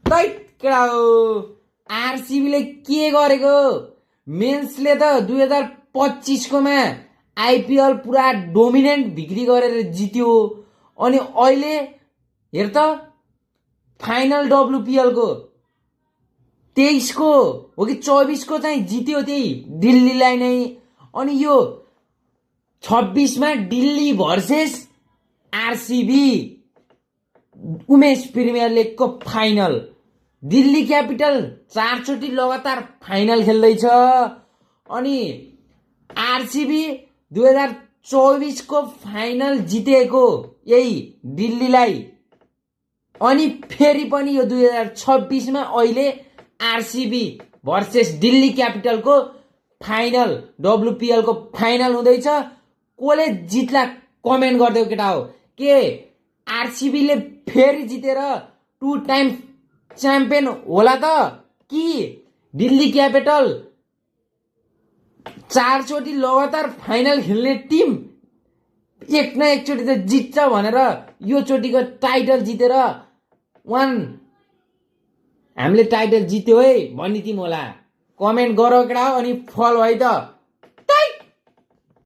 that केटा हो आरसीबीले के गरेको मेन्सले त 2025 कोमा आइपिएल पुरा डोमिनेन्ट भिक्री गरेर जित्यो अनि अहिले हेर त फाइनल डब्लुपिएल को 23 को हो कि 24 को चाहिँ जित्यो त्यही दिल्लीलाई नै अनि यो 26 मा Delhi versus RCB Umesh premier league को फाइनल दिल्ली क्यापिटल 4 चोटि लगातार फाइनल खेल्दैछ अनि आरसीबी 2024 को फाइनल जितेको यही दिल्लीलाई अनि फेरि पनि यो 2026 मा अहिले आरसीबी भर्सेस दिल्ली क्यापिटल को फाइनल डब्लुपिएल को फाइनल हुँदैछ कोले जित्ला कमेन्ट गरिदेऊ केटा हो के आरसीबी ले फेरि जितेर 2 टाइम च्याम्पियन होला त कि दिल्ली क्यापिटल 4 चोटि लगातार फाइनल खेल्ने टिम एक न एक चोटि त जित्छ भनेर यो चोटिको टाइटल जितेर हामीले टाइटल जित्यो है भन्ने टिम होला कमेन्ट गर केटा हो अनि फलो है त